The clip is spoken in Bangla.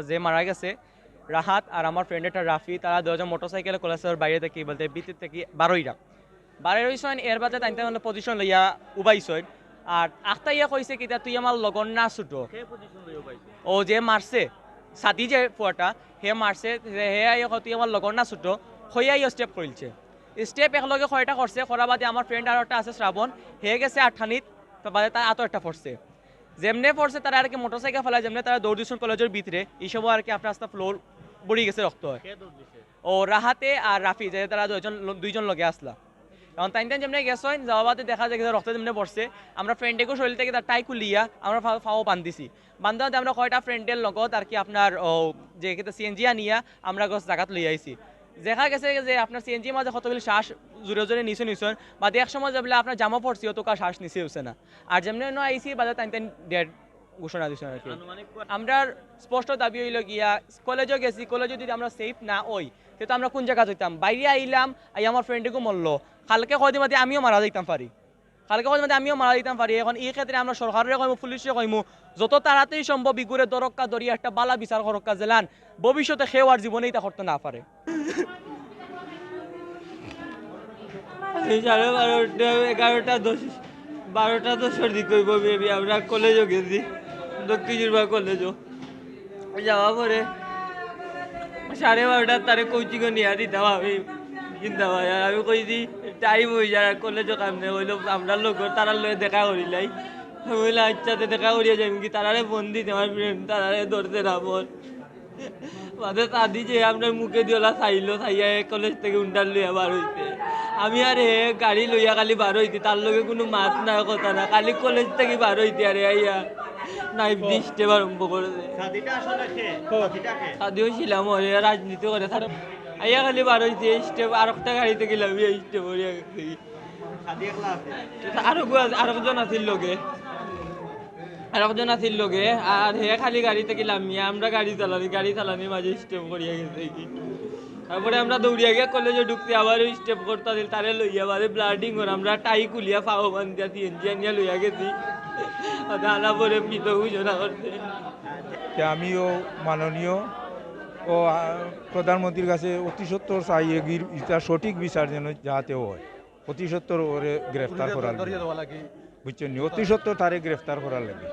যে মারা গেছে রাহাত আর আমার ফ্রেন্ড একটা রাফি, তারা দুজন মোটরসাইকেলে কলেজের বাইরে থেকে বলতে ভিতর থেকে বারোইরা বারের হইছেন এর বাদে তাইতে মানে পজিশন লইয়া উবাইছইন। আর আখতাইয়া কইছে কিতা তুই আমার লগন না ছুটো, ও যে মারছে সাদি যে ফুয়াটা হে মারছে, হে আইয়া তুই আমার লগন না ছুটো, হইয়াই স্টেপ করিলছে। স্টেপ একলগে কয়টা করছে, করা বাদে আমার ফ্রেন্ড আর একটা আছে শ্রাবণ, হে গেছে আঠানিত, তো বাদে তার আতো একটা পড়ছে। যেমনে পড়ছে তারা আর কি মোটরসাইকেল ফেলায়, যেমনি তারা দৌড় দিচ্ছেন কলেজের ভিতরে, এইসবও আর কি আস্তে আস্তে ফ্লোর বুড়ি গেছে রক্ত হয়। ও রাহাতে আর রাফি যে তারা দুইজন লগে আসলা। কারণ তাই যেমনি গেছেন যাওয়া বাদে দেখা যায় রক্ত যেমনি পড়ছে, আমরা ফ্রেন্ডেকেও শরীর থেকে তার টাই খুলিয়া আমরা ফাও বান্ধিছি। বান্ধাতে আমরা কয়টা ফ্রেন্ডের লগত আর কি আপনার যে সিএনজি আনিয়া আমরা জায়গাত লই আইছি। দেখা গেছে যে আপনার সিএনজি মাঝে কতগুলি শ্বাস জোরে জোরে নিচে নিছেন, বাদে এক সময় যাবলে আপনার জামা পড়ছি অত কার শ্বাস নিচে হচ্ছে না। আর যেমনি আইসি বাদে তাই ডেড ঘোষণা দিচ্ছেন আর কি। আমরা স্পষ্ট দাবি হইল গিয়া কলেজও গেছি, কলেজে যদি আমরা সেফ না হই তো আমরা কোন জায়গা যেতাম, বাইরে আইলাম আই আমার ফ্রেন্ডেকেও মরলো, কালকে কয়দিন মাঝে আমিও মারা যাইতাম পারি, কালকে কয়দিন মাঝে আমিও মারা দিতাম পারি। এখন এই ক্ষেত্রে আমরা সরকারের কইমু, পুলিশে কইমু, যত তাড়াতাড়ি সম্ভব ইগুরে দরক্কা দরিয়া একটা বালা বিচার করক্কা জেলান, ভবিষ্যতে খেও আর জীবনেই তা করতে না পারে। 11:10 দিক হইব বেবি, আমরা কলেজও গেছি, দক্ষিণ কলেজও যাওয়া পরে 12:30 তারে কোচিংও নিয়ে দিতাম আমি চিন্তা ভাই। আর আমি কইছি টাইম হয়ে যায় কলেজও কামনে হইলো, আমরা লোক তারা লয়ে দেখা করিলাই, হইলে আচ্ছাতে দেখা করিয়া যাই কি তারারে ফোন দিতে আমার ফ্রেন্ড তারারে ধরতে না বল মাঝে তাদি যে আপনার মুখে দিওলা চাইলো, চাইয়া কলেজ থেকে উন্ডার লইয়া বার হইতে, আমি আর হে গাড়ি লইয়া খালি বার হইতে, তার লগে কোনো মাত নাই কথা না, খালি কলেজ থেকে বার হইতে আরে আইয়া নাইফ দিয়ে স্টেপ আরম্ভ করে দেয়। সাদিও ছিলাম রাজনীতি করে আইয়া খালি বার হইতে স্টেপ আর একটা গাড়িতে গেলাম স্টেপ আরেকজন আছিল লগে, আরেকজন আছিল লগে, আর হে খালি গাড়িতে গেলাম, আমরা গাড়ি চালানির মাঝে স্টেপ করিয়া গেছে কি। তারপরে আমরা দৌড়িয়া গিয়ে কলেজে ঢুকতে আবার স্টেপ করতে দিল, তারে লইয়া বাদে ব্লাডিং করে আমরা টাই খুলিয়া ফাও বান্ধিয়া সিএনজি আনিয়া লইয়া গেছি, আনা পরে মৃত ঘোষণা করতে। আমিও মাননীয় ও প্রধানমন্ত্রীর কাছে অতি সত্তর চাই এটা সঠিক বিচার যেন যাতে হয়, অতি সত্তর ওরে গ্রেফতার করার, বুঝছেন, অতি সত্তর তারে গ্রেফতার করার লাগে।